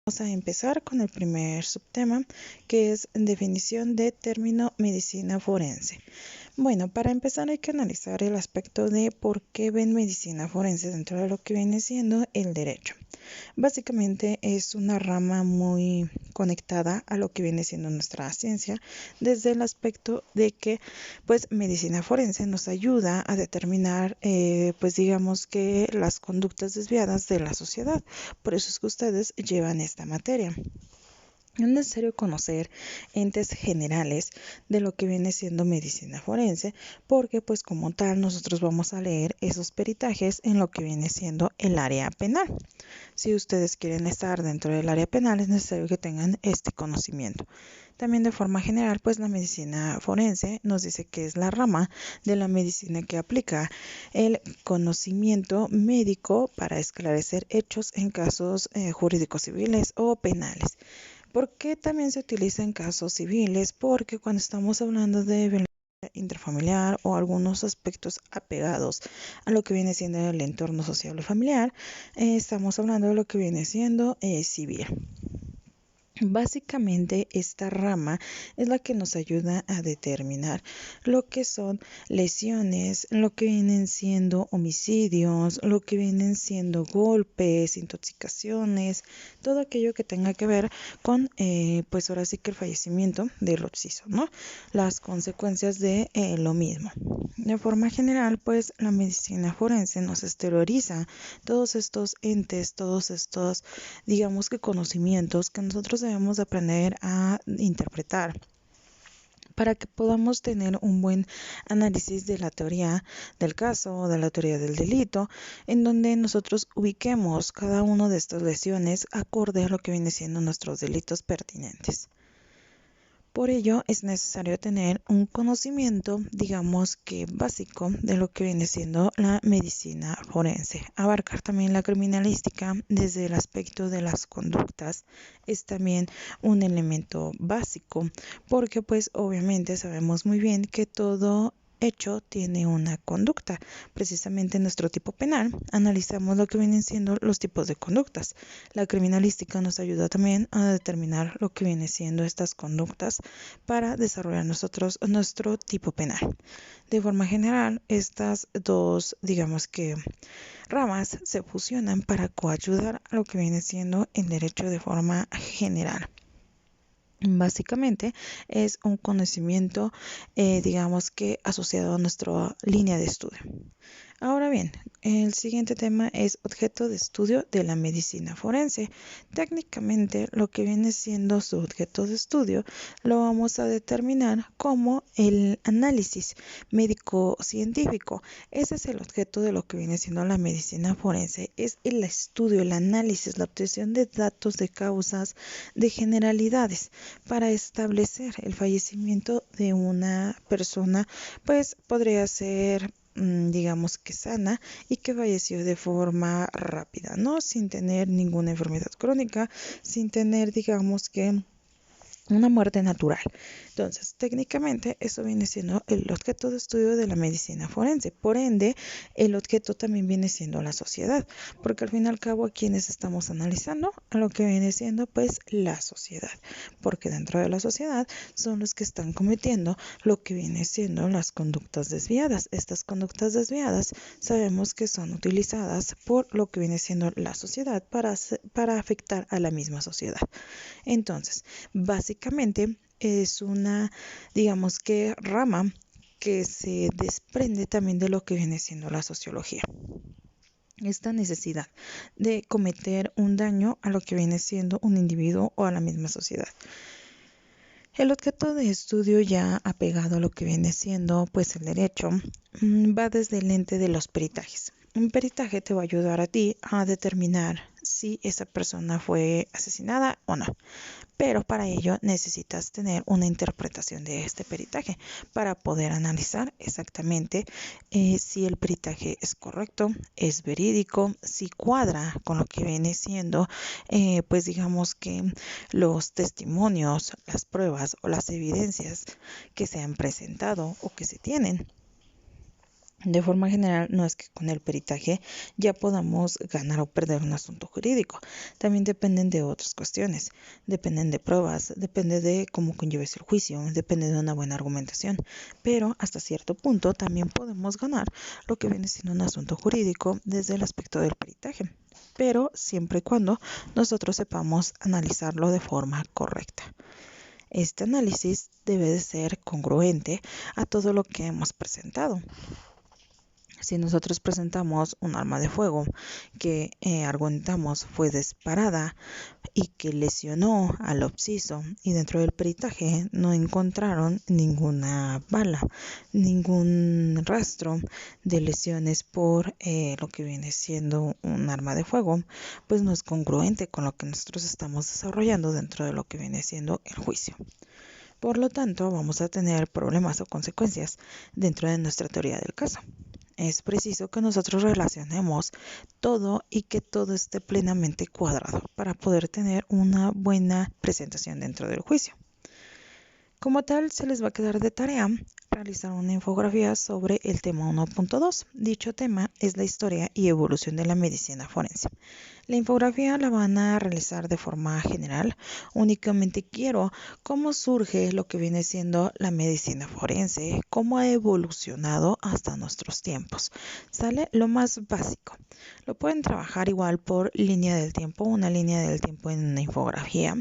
Vamos a empezar con el primer subtema, que es definición de término medicina forense. Bueno, para empezar hay que analizar el aspecto de por qué ven medicina forense dentro de lo que viene siendo el derecho. Básicamente es una rama muy conectada a lo que viene siendo nuestra ciencia, desde el aspecto de que pues medicina forense nos ayuda a determinar pues digamos que las conductas desviadas de la sociedad. Por eso es que ustedes llevan esta materia. Es necesario conocer entes generales de lo que viene siendo medicina forense, porque pues como tal nosotros vamos a leer esos peritajes en lo que viene siendo el área penal. Si ustedes quieren estar dentro del área penal es necesario que tengan este conocimiento. También de forma general, pues la medicina forense nos dice que es la rama de la medicina que aplica el conocimiento médico para esclarecer hechos en casos jurídicos civiles o penales. ¿Por qué también se utiliza en casos civiles? Porque cuando estamos hablando de violencia intrafamiliar o algunos aspectos apegados a lo que viene siendo el entorno social o familiar, estamos hablando de lo que viene siendo civil. Básicamente esta rama es la que nos ayuda a determinar lo que son lesiones, lo que vienen siendo homicidios, lo que vienen siendo golpes, intoxicaciones, todo aquello que tenga que ver con pues ahora sí que el fallecimiento del occiso, ¿no? Las consecuencias de lo mismo. De forma general, pues la medicina forense nos exterioriza todos estos entes, todos estos, digamos que conocimientos que nosotros debemos aprender a interpretar para que podamos tener un buen análisis de la teoría del caso, de la teoría del delito, en donde nosotros ubiquemos cada una de estas lesiones acorde a lo que viene siendo nuestros delitos pertinentes. Por ello es necesario tener un conocimiento, digamos que básico, de lo que viene siendo la medicina forense. Abarcar también la criminalística desde el aspecto de las conductas es también un elemento básico, porque pues obviamente sabemos muy bien que todo hecho tiene una conducta. Precisamente en nuestro tipo penal analizamos lo que vienen siendo los tipos de conductas. La criminalística nos ayuda también a determinar lo que viene siendo estas conductas para desarrollar nosotros nuestro tipo penal. De forma general, estas dos, digamos que ramas se fusionan para coayudar a lo que viene siendo el derecho de forma general. Básicamente es un conocimiento, digamos que asociado a nuestra línea de estudio. Ahora bien, el siguiente tema es objeto de estudio de la medicina forense. Técnicamente, lo que viene siendo su objeto de estudio lo vamos a determinar como el análisis médico-científico. Ese es el objeto de lo que viene siendo la medicina forense. Es el estudio, el análisis, la obtención de datos, de causas, de generalidades para establecer el fallecimiento de una persona, pues podría ser digamos que sana y que falleció de forma rápida, ¿no? Sin tener ninguna enfermedad crónica, sin tener, digamos que una muerte natural. Entonces, técnicamente, eso viene siendo el objeto de estudio de la medicina forense. Por ende, el objeto también viene siendo la sociedad, porque al fin y al cabo, ¿a quienes estamos analizando? A lo que viene siendo, pues, la sociedad, porque dentro de la sociedad son los que están cometiendo lo que viene siendo las conductas desviadas. Estas conductas desviadas sabemos que son utilizadas por lo que viene siendo la sociedad para afectar a la misma sociedad. Entonces, básicamente es una, digamos que rama que se desprende también de lo que viene siendo la sociología. Esta necesidad de cometer un daño a lo que viene siendo un individuo o a la misma sociedad. El objeto de estudio ya apegado a lo que viene siendo pues el derecho va desde el ente de los peritajes. Un peritaje te va a ayudar a ti a determinar si esa persona fue asesinada o no. Pero para ello necesitas tener una interpretación de este peritaje para poder analizar exactamente si el peritaje es correcto, es verídico, si cuadra con lo que viene siendo, pues digamos que los testimonios, las pruebas o las evidencias que se han presentado o que se tienen. De forma general, no es que con el peritaje ya podamos ganar o perder un asunto jurídico. También dependen de otras cuestiones, dependen de pruebas, depende de cómo conlleves el juicio, depende de una buena argumentación. Pero hasta cierto punto también podemos ganar lo que viene siendo un asunto jurídico desde el aspecto del peritaje, pero siempre y cuando nosotros sepamos analizarlo de forma correcta. Este análisis debe de ser congruente a todo lo que hemos presentado. Si nosotros presentamos un arma de fuego que argumentamos fue disparada y que lesionó al occiso, y dentro del peritaje no encontraron ninguna bala, ningún rastro de lesiones por lo que viene siendo un arma de fuego, pues no es congruente con lo que nosotros estamos desarrollando dentro de lo que viene siendo el juicio. Por lo tanto, vamos a tener problemas o consecuencias dentro de nuestra teoría del caso. Es preciso que nosotros relacionemos todo y que todo esté plenamente cuadrado para poder tener una buena presentación dentro del juicio. Como tal, se les va a quedar de tarea realizar una infografía sobre el tema 1.2. Dicho tema es la historia y evolución de la medicina forense. La infografía la van a realizar de forma general. Únicamente quiero cómo surge lo que viene siendo la medicina forense, cómo ha evolucionado hasta nuestros tiempos. Sale lo más básico. Lo pueden trabajar igual por línea del tiempo, una línea del tiempo en una infografía,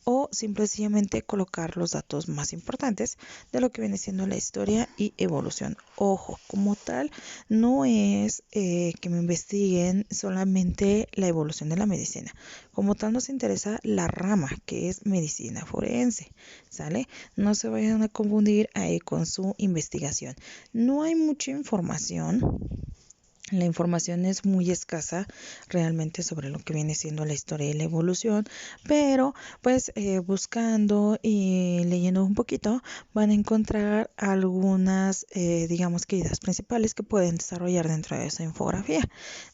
o simplemente colocar los datos más importantes de lo que viene siendo la historia y evolución. Ojo, como tal, no es que me investiguen solamente la evolución de la medicina. Como tal, nos interesa la rama que es medicina forense, ¿sale? No se vayan a confundir ahí con su investigación. No hay mucha información. La información es muy escasa realmente sobre lo que viene siendo la historia y la evolución, pero pues buscando y leyendo un poquito van a encontrar algunas, digamos que ideas principales que pueden desarrollar dentro de esa infografía.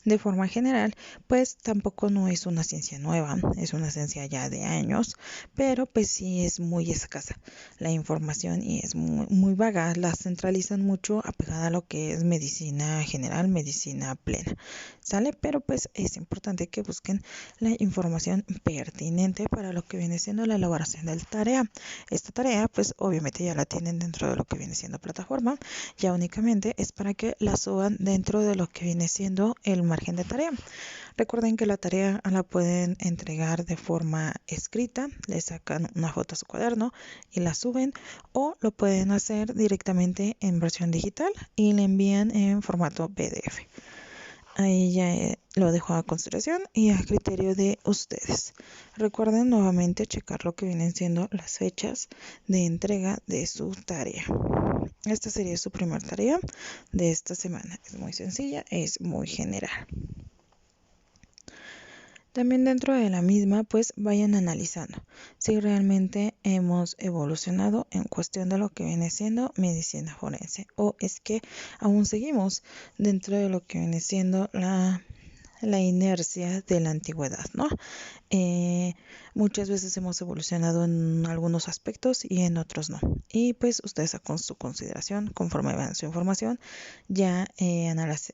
De forma general, pues tampoco no es una ciencia nueva, es una ciencia ya de años, pero pues sí es muy escasa la información y es muy vaga, la centralizan mucho apegada a lo que es medicina general, medicina plena, ¿sale? Pero pues es importante que busquen la información pertinente para lo que viene siendo la elaboración de la tarea. Esta tarea pues obviamente ya la tienen dentro de lo que viene siendo plataforma, ya únicamente es para que la suban dentro de lo que viene siendo el margen de tarea. Recuerden que la tarea la pueden entregar de forma escrita, le sacan una foto a su cuaderno y la suben, o lo pueden hacer directamente en versión digital y le envían en formato PDF. Ahí ya lo dejo a consideración y a criterio de ustedes. Recuerden nuevamente checar lo que vienen siendo las fechas de entrega de su tarea. Esta sería su primera tarea de esta semana. Es muy sencilla, es muy general. También dentro de la misma, pues vayan analizando si realmente hemos evolucionado en cuestión de lo que viene siendo medicina forense, o es que aún seguimos dentro de lo que viene siendo la inercia de la antigüedad, ¿no? Muchas veces hemos evolucionado en algunos aspectos y en otros no. Y pues ustedes con su consideración, conforme vean su información, ya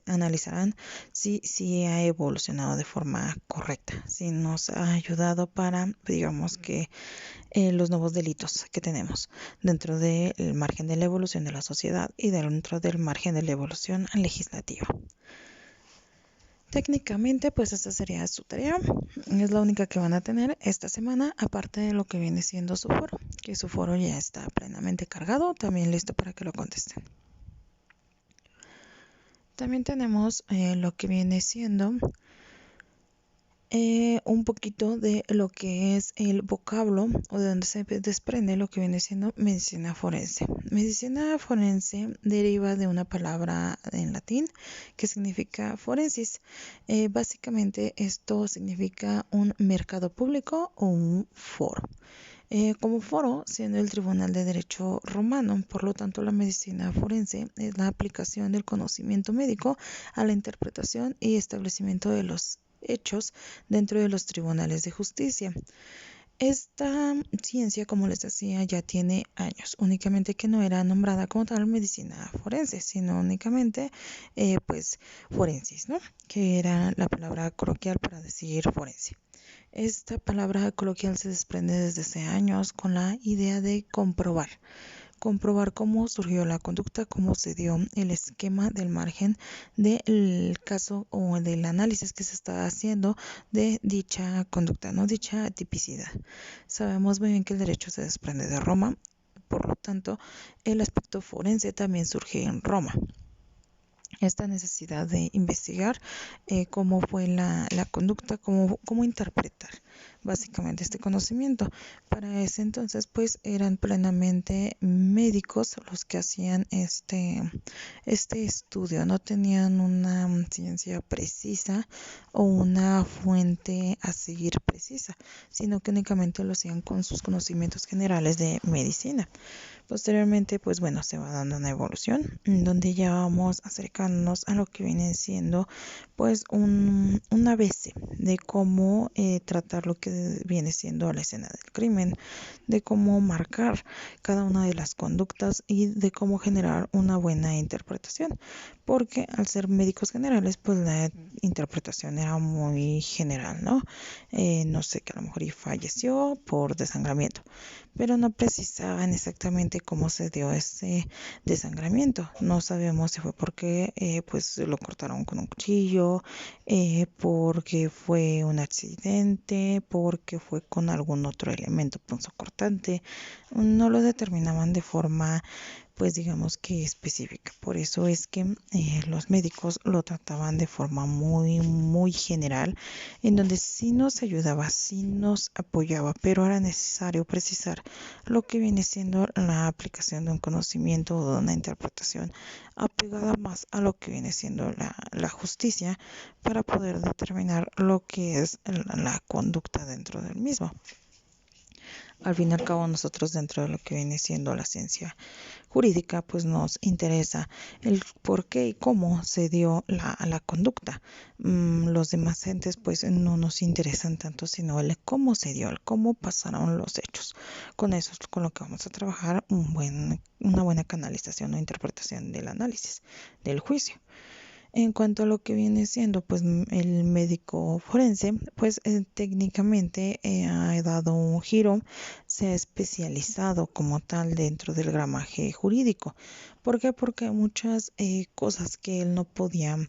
analizarán si ha evolucionado de forma correcta, si nos ha ayudado para, digamos que, los nuevos delitos que tenemos dentro del margen de la evolución de la sociedad y dentro del margen de la evolución legislativa. Técnicamente, pues esta sería su tarea. Es la única que van a tener esta semana, aparte de lo que viene siendo su foro, que su foro ya está plenamente cargado, también listo para que lo contesten. También tenemos lo que viene siendo un poquito de lo que es el vocablo, o de donde se desprende lo que viene siendo medicina forense. Medicina forense deriva de una palabra en latín que significa forensis. Básicamente esto significa un mercado público o un foro. Como foro, siendo el Tribunal de Derecho Romano, por lo tanto la medicina forense es la aplicación del conocimiento médico a la interpretación y establecimiento de los hechos dentro de los tribunales de justicia. Esta ciencia, como les decía, ya tiene años, únicamente que no era nombrada como tal medicina forense, sino únicamente pues forensis, ¿no? Que era la palabra coloquial para decir forense. Esta palabra coloquial se desprende desde hace años con la idea de comprobar cómo surgió la conducta, cómo se dio el esquema del margen del caso o del análisis que se está haciendo de dicha conducta, no dicha tipicidad. Sabemos muy bien que el derecho se desprende de Roma, por lo tanto, el aspecto forense también surge en Roma. Esta necesidad de investigar cómo fue la conducta, cómo interpretar básicamente este conocimiento. Para ese entonces, pues eran plenamente médicos los que hacían este estudio, no tenían una ciencia precisa o una fuente a seguir precisa, sino que únicamente lo hacían con sus conocimientos generales de medicina. Posteriormente, pues bueno, se va dando una evolución donde ya vamos acercándonos a lo que viene siendo pues un ABC de cómo tratar lo que viene siendo la escena del crimen, de cómo marcar cada una de las conductas y de cómo generar una buena interpretación, porque al ser médicos generales, pues la interpretación era muy general, ¿no? No sé, que a lo mejor y falleció por desangramiento, pero no precisaban exactamente cómo se dio ese desangramiento. No sabemos si fue porque pues lo cortaron con un cuchillo, porque fue un accidente, porque fue con algún otro elemento punzocortante. No lo determinaban de forma pues digamos que específica. Por eso es que los médicos lo trataban de forma muy general, en donde sí nos ayudaba, sí nos apoyaba, pero era necesario precisar lo que viene siendo la aplicación de un conocimiento o de una interpretación apegada más a lo que viene siendo la justicia para poder determinar lo que es la conducta dentro del mismo. Al fin y al cabo, nosotros dentro de lo que viene siendo la ciencia jurídica, pues nos interesa el por qué y cómo se dio la conducta. Los demás entes pues no nos interesan tanto, sino el cómo se dio, el cómo pasaron los hechos. Con eso es con lo que vamos a trabajar una buena canalización o interpretación del análisis, del juicio. En cuanto a lo que viene siendo pues el médico forense, pues técnicamente ha dado un giro, se ha especializado como tal dentro del gramaje jurídico. ¿Por qué? Porque hay muchas cosas que él no podía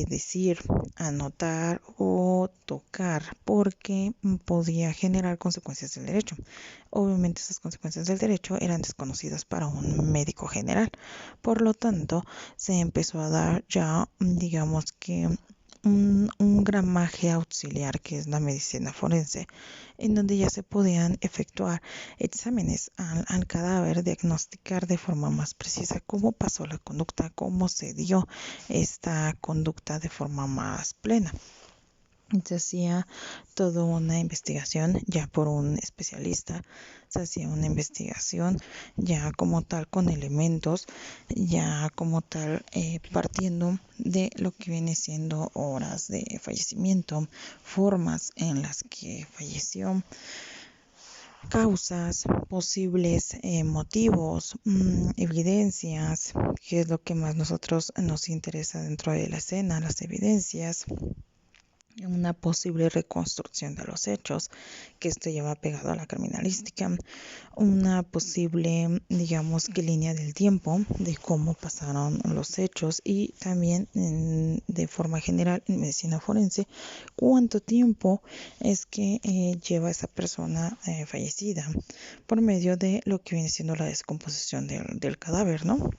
decir, anotar o tocar, porque podía generar consecuencias del derecho. Obviamente esas consecuencias del derecho eran desconocidas para un médico general. Por lo tanto, se empezó a dar ya, digamos que un gramaje auxiliar, que es la medicina forense, en donde ya se podían efectuar exámenes al cadáver, diagnosticar de forma más precisa cómo pasó la conducta, cómo se dio esta conducta de forma más plena. Se hacía toda una investigación ya por un especialista, se hacía una investigación ya como tal con elementos, ya como tal partiendo de lo que viene siendo horas de fallecimiento, formas en las que falleció, causas, posibles motivos, evidencias, que es lo que más nosotros nos interesa dentro de la escena, las evidencias, una posible reconstrucción de los hechos, que esto ya va pegado a la criminalística, una posible, digamos que línea del tiempo de cómo pasaron los hechos y también de forma general en medicina forense, cuánto tiempo es que lleva esa persona fallecida por medio de lo que viene siendo la descomposición del cadáver, ¿no?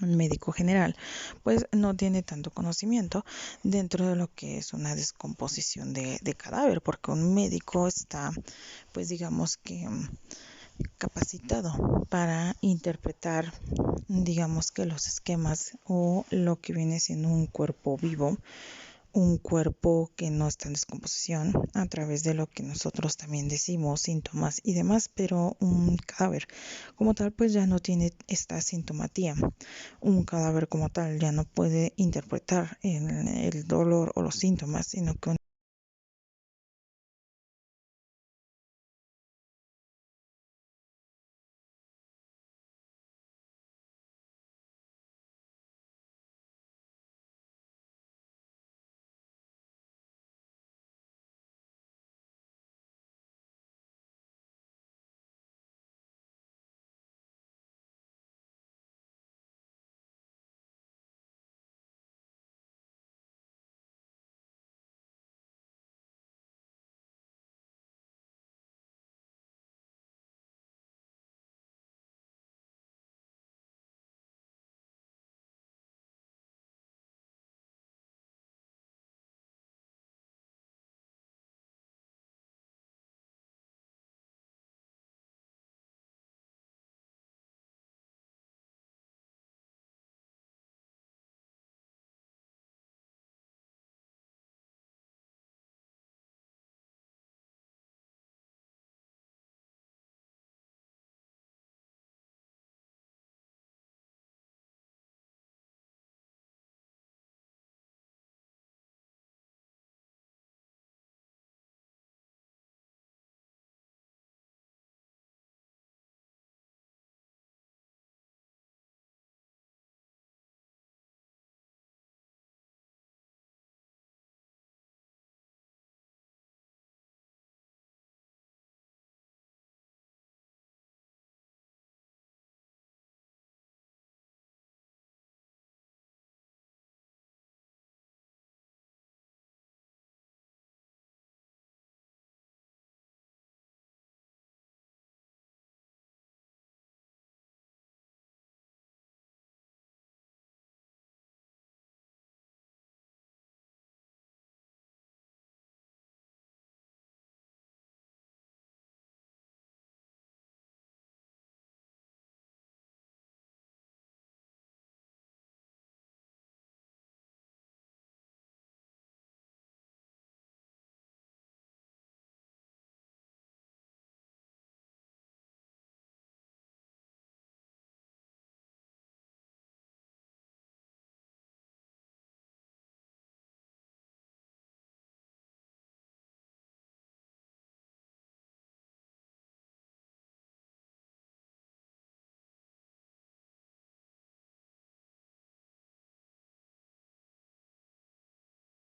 Un médico general pues no tiene tanto conocimiento dentro de lo que es una descomposición de cadáver, porque un médico está pues digamos que capacitado para interpretar digamos que los esquemas o lo que viene siendo un cuerpo vivo, un cuerpo que no está en descomposición a través de lo que nosotros también decimos, síntomas y demás, pero un cadáver como tal pues ya no tiene esta sintomatía. Un cadáver como tal ya no puede interpretar el dolor o los síntomas, sino que